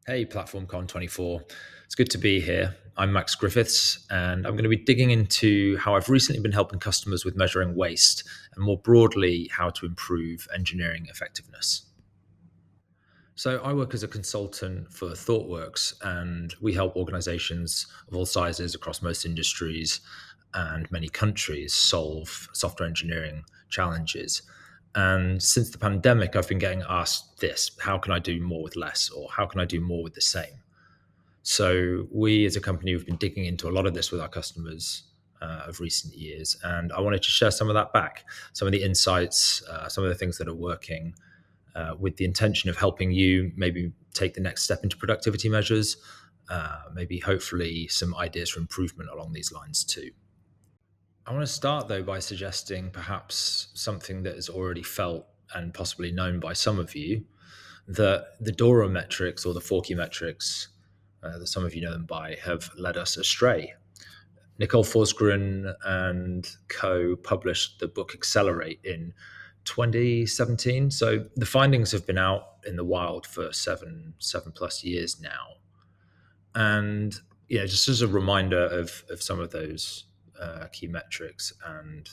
Hey, PlatformCon 24. It's good to be here. I'm Max Griffiths, and I'm going to be digging into how I've recently been helping customers with measuring waste and more broadly, how to improve engineering effectiveness. So, I work as a consultant for ThoughtWorks, and we help organizations of all sizes across most industries and many countries solve software engineering challenges. And since the pandemic, I've been getting asked this: how can I do more with less, or how can I do more with the same? So we as a company have been digging into a lot of this with our customers of recent years, and I wanted to share some of that back, some of the insights, some of the things that are working, with the intention of helping you maybe take the next step into productivity measures, maybe hopefully some ideas for improvement along these lines too. I want to start though by suggesting perhaps something that is already felt and possibly known by some of you, that the DORA metrics or the four key metrics that some of you know them by have led us astray. Nicole Forsgren and co published the book Accelerate in 2017. So the findings have been out in the wild for seven plus years now. And just as a reminder of some of those key metrics and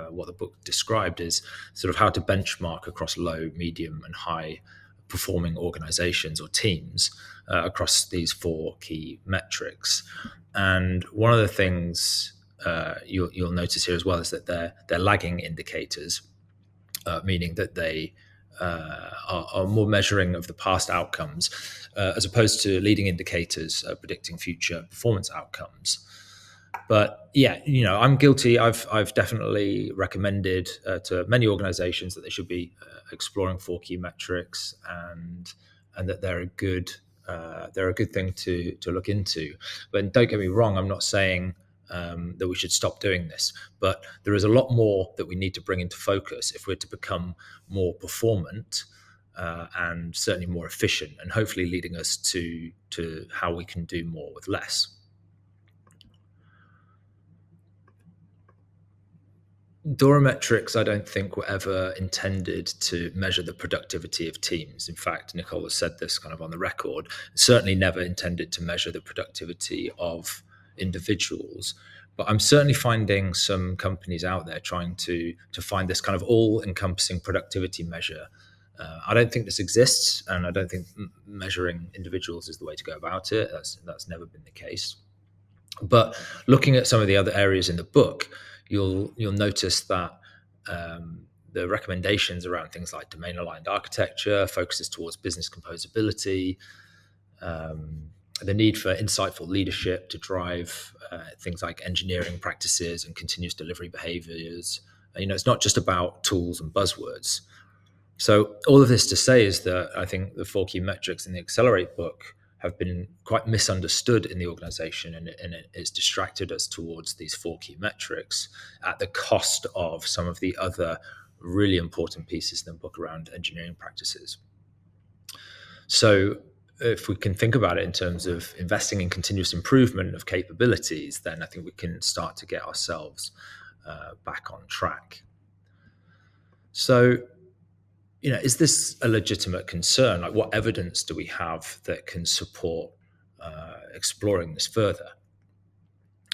what the book described is sort of how to benchmark across low, medium, and high performing organizations or teams across these four key metrics. And one of the things you'll notice here as well is that they're lagging indicators, meaning that they are more measuring of the past outcomes as opposed to leading indicators predicting future performance outcomes. But yeah, I'm guilty. I've definitely recommended to many organizations that they should be exploring four key metrics, and that they're a good thing to look into. But don't get me wrong, I'm not saying that we should stop doing this, but there is a lot more that we need to bring into focus if we're to become more performant, and certainly more efficient, and hopefully leading us to how we can do more with less. DORA metrics, I don't think, were ever intended to measure the productivity of teams. In fact, Nicole has said this kind of on the record, certainly never intended to measure the productivity of individuals. But I'm certainly finding some companies out there trying to find this kind of all-encompassing productivity measure. I don't think this exists, and I don't think measuring individuals is the way to go about it. That's never been the case. But looking at some of the other areas in the book, you'll notice that the recommendations around things like domain aligned architecture, focuses towards business composability, the need for insightful leadership to drive things like engineering practices and continuous delivery behaviors. It's not just about tools and buzzwords. So all of this to say is that I think the four key metrics in the Accelerate book have been quite misunderstood in the organization, and it has distracted us towards these four key metrics at the cost of some of the other really important pieces in the book around engineering practices. So if we can think about it in terms of investing in continuous improvement of capabilities, then I think we can start to get ourselves back on track. So is this a legitimate concern? Like, what evidence do we have that can support exploring this further?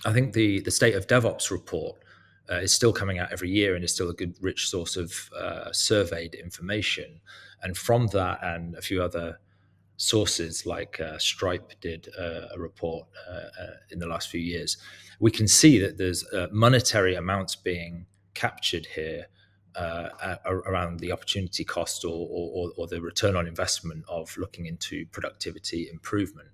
I think the State of DevOps report is still coming out every year and is still a good, rich source of surveyed information. And from that and a few other sources like Stripe did a report in the last few years, we can see that there's monetary amounts being captured here around the opportunity cost or the return on investment of looking into productivity improvement.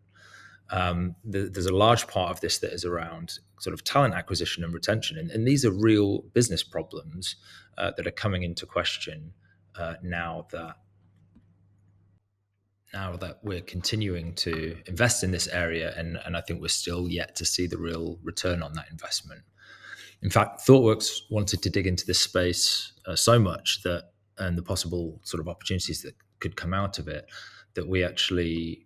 There's a large part of this that is around sort of talent acquisition and retention, and these are real business problems that are coming into question now that we're continuing to invest in this area, and I think we're still yet to see the real return on that investment. In fact, ThoughtWorks wanted to dig into this space so much that, and the possible sort of opportunities that could come out of it, that we actually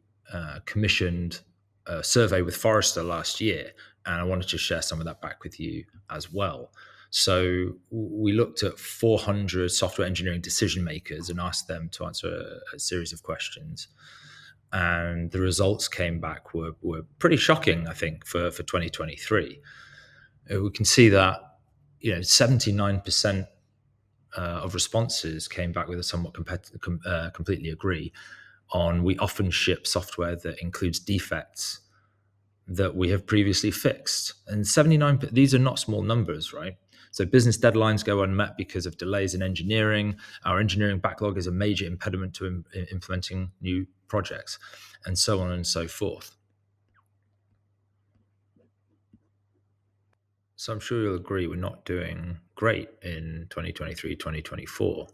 commissioned a survey with Forrester last year, and I wanted to share some of that back with you as well. So we looked at 400 software engineering decision makers and asked them to answer a series of questions. and the results came back were pretty shocking, I think, for 2023. We can see that 79% of responses came back with a somewhat completely agree on we often ship software that includes defects that we have previously fixed. And 79, these are not small numbers, right? So business deadlines go unmet because of delays in engineering. Our engineering backlog is a major impediment to implementing new projects, and so on and so forth. So I'm sure you'll agree we're not doing great in 2023, 2024.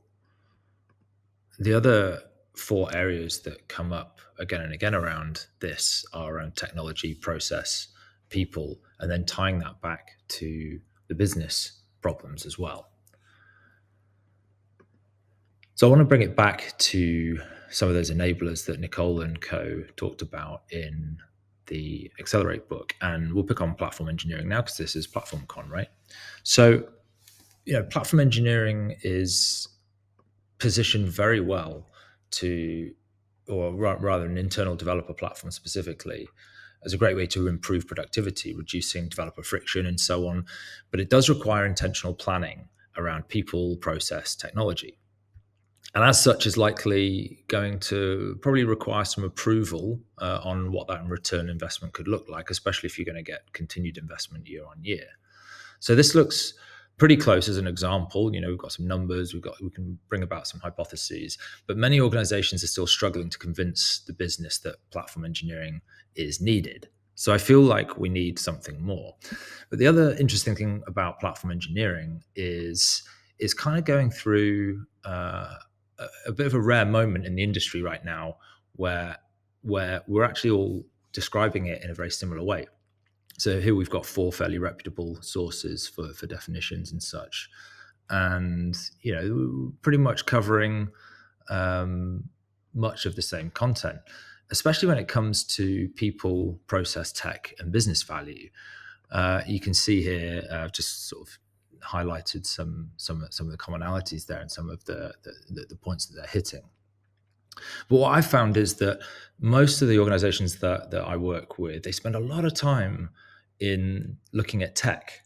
The other four areas that come up again and again around this are around technology, process, people, and then tying that back to the business problems as well. So I want to bring it back to some of those enablers that Nicole and co talked about in the Accelerate book. And we'll pick on platform engineering now because this is PlatformCon, right? So, platform engineering is positioned very well to, or rather, an internal developer platform specifically, as a great way to improve productivity, reducing developer friction, and so on. But it does require intentional planning around people, process, technology. And as such, is likely going to probably require some approval on what that return investment could look like, especially if you're going to get continued investment year on year. So this looks pretty close as an example. We've got some numbers, we can bring about some hypotheses, but many organizations are still struggling to convince the business that platform engineering is needed. So I feel like we need something more. But the other interesting thing about platform engineering is kind of going through a bit of a rare moment in the industry right now where we're actually all describing it in a very similar way. So here we've got four fairly reputable sources for definitions and such, and pretty much covering much of the same content, especially when it comes to people, process, tech, and business value. You can see here just sort of highlighted some of the commonalities there and some of the points that they're hitting. But what I've found is that most of the organizations that I work with, they spend a lot of time in looking at tech.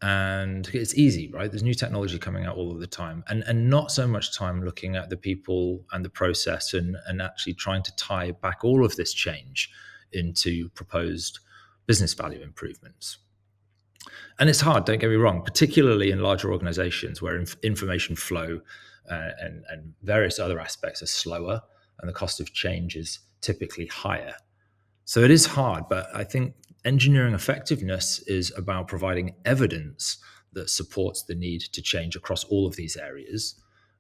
And it's easy, right? There's new technology coming out all of the time, and not so much time looking at the people and the process and actually trying to tie back all of this change into proposed business value improvements. And it's hard, don't get me wrong, particularly in larger organizations where information flow and various other aspects are slower and the cost of change is typically higher. So it is hard, but I think engineering effectiveness is about providing evidence that supports the need to change across all of these areas,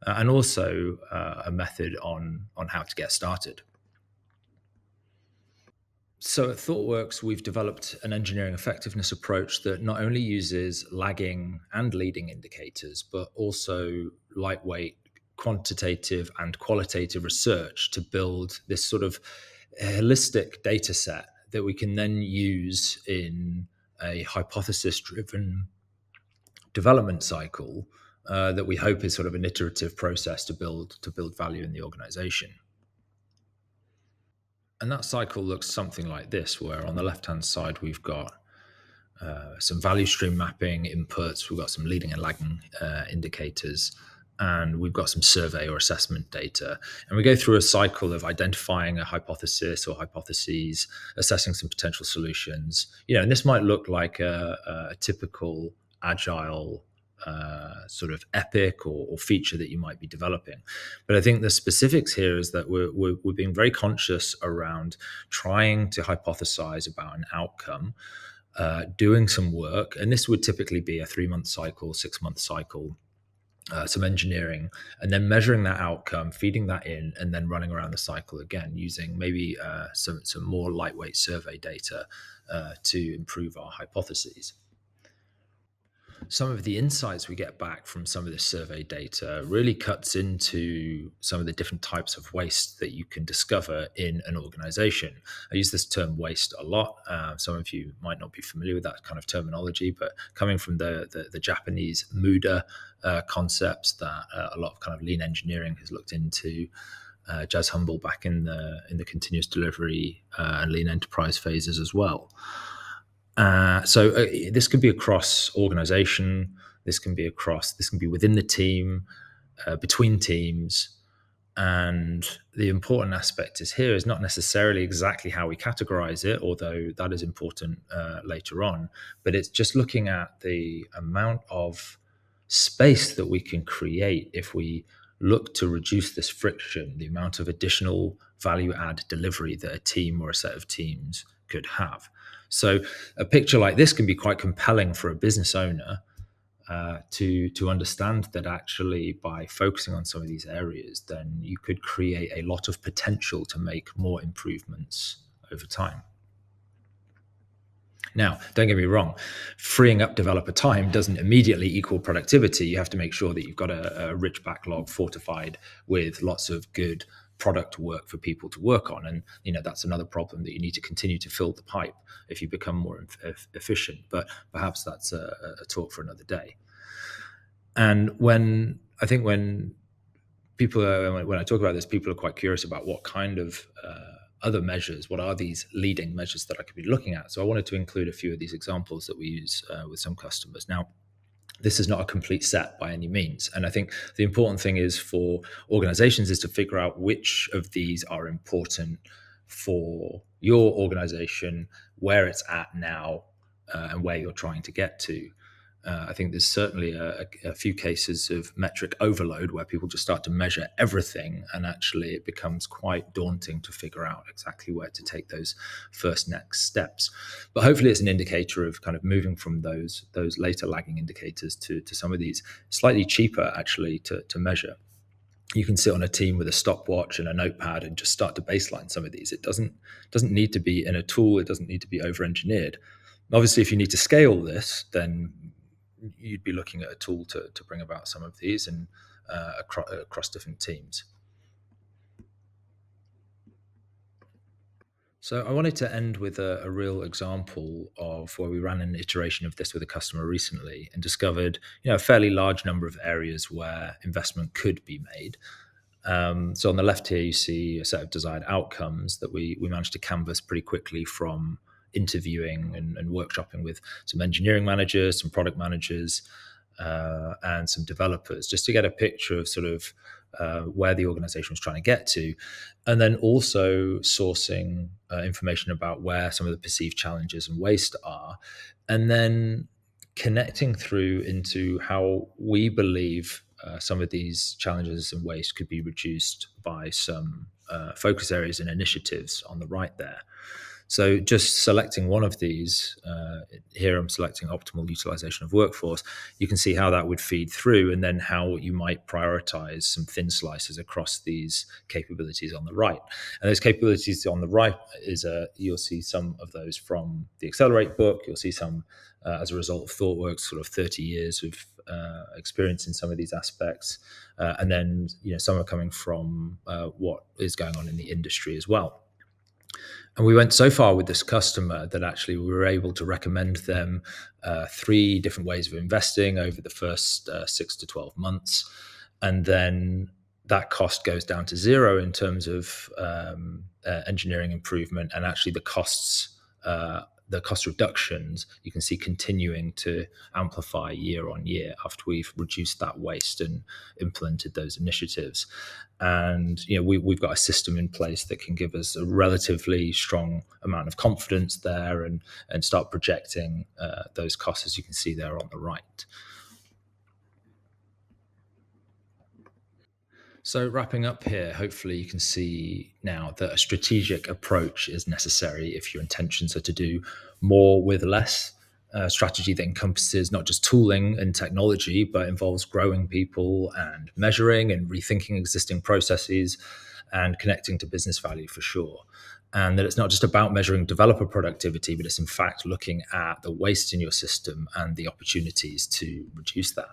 and also a method on how to get started. So at ThoughtWorks, we've developed an engineering effectiveness approach that not only uses lagging and leading indicators, but also lightweight quantitative and qualitative research to build this sort of holistic data set that we can then use in a hypothesis-driven development cycle that we hope is sort of an iterative process to build value in the organization. And that cycle looks something like this, where on the left-hand side, we've got some value stream mapping inputs, we've got some leading and lagging indicators, and we've got some survey or assessment data. And we go through a cycle of identifying a hypothesis or hypotheses, assessing some potential solutions. And this might look like a typical agile sort of epic or feature that you might be developing. But I think the specifics here is that we're being very conscious around trying to hypothesize about an outcome, doing some work, and this would typically be a 3-month cycle, 6-month cycle, some engineering, and then measuring that outcome, feeding that in, and then running around the cycle again using maybe some more lightweight survey data to improve our hypotheses. Some of the insights we get back from some of this survey data really cuts into some of the different types of waste that you can discover in an organization. I use this term waste a lot. Some of you might not be familiar with that kind of terminology, but coming from the Japanese Muda concepts that a lot of kind of lean engineering has looked into, Jazz Humble back in the continuous delivery and lean enterprise phases as well. So this could be across organization. This can be within the team, between teams. And the important aspect is here is not necessarily exactly how we categorize it, although that is important later on, but it's just looking at the amount of space that we can create if we look to reduce this friction, the amount of additional value add delivery that a team or a set of teams could have. So a picture like this can be quite compelling for a business owner to understand that actually by focusing on some of these areas, then you could create a lot of potential to make more improvements over time. Now, don't get me wrong, freeing up developer time doesn't immediately equal productivity. You have to make sure that you've got a rich backlog fortified with lots of good product work for people to work on. And that's another problem, that you need to continue to fill the pipe if you become more efficient. But perhaps that's a talk for another day. And when people when I talk about this, people are quite curious about what kind of other measures, what are these leading measures that I could be looking at. So I wanted to include a few of these examples that we use with some customers. Now, this is not a complete set by any means. And I think the important thing is for organizations is to figure out which of these are important for your organization, where it's at now, and where you're trying to get to. I think there's certainly a few cases of metric overload where people just start to measure everything, and actually it becomes quite daunting to figure out exactly where to take those first next steps. But hopefully it's an indicator of kind of moving from those later lagging indicators to some of these slightly cheaper actually to measure. You can sit on a team with a stopwatch and a notepad and just start to baseline some of these. It doesn't need to be in a tool. It doesn't need to be over-engineered. Obviously, if you need to scale this, then you'd be looking at a tool to bring about some of these and across different teams. So I wanted to end with a real example of where we ran an iteration of this with a customer recently and discovered a fairly large number of areas where investment could be made. So on the left here, you see a set of desired outcomes that we managed to canvas pretty quickly from interviewing and workshopping with some engineering managers, some product managers, and some developers, just to get a picture of sort of where the organization was trying to get to, and then also sourcing information about where some of the perceived challenges and waste are, and then connecting through into how we believe some of these challenges and waste could be reduced by some focus areas and initiatives on the right there. So just selecting one of these, here I'm selecting optimal utilization of workforce. You can see how that would feed through, and then how you might prioritize some thin slices across these capabilities on the right. And those capabilities on the right you'll see some of those from the Accelerate book. You'll see some as a result of ThoughtWorks, sort of 30 years of experience in some of these aspects. And then some are coming from what is going on in the industry as well. And we went so far with this customer that actually we were able to recommend them 3 different ways of investing over the first 6 to 12 months. And then that cost goes down to 0 in terms of engineering improvement, and actually the cost reductions you can see continuing to amplify year on year after we've reduced that waste and implemented those initiatives. And we've got a system in place that can give us a relatively strong amount of confidence there, and start projecting those costs, as you can see there on the right. So wrapping up here, hopefully you can see now that a strategic approach is necessary if your intentions are to do more with less. A strategy that encompasses not just tooling and technology, but involves growing people and measuring and rethinking existing processes and connecting to business value for sure. And that it's not just about measuring developer productivity, but it's in fact looking at the waste in your system and the opportunities to reduce that.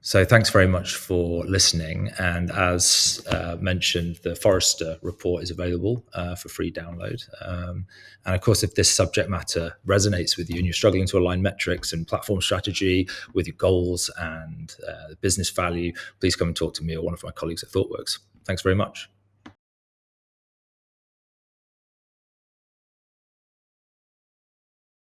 So thanks very much for listening. And as mentioned, the Forrester report is available for free download. And of course, if this subject matter resonates with you and you're struggling to align metrics and platform strategy with your goals and business value, please come and talk to me or one of my colleagues at ThoughtWorks. Thanks very much.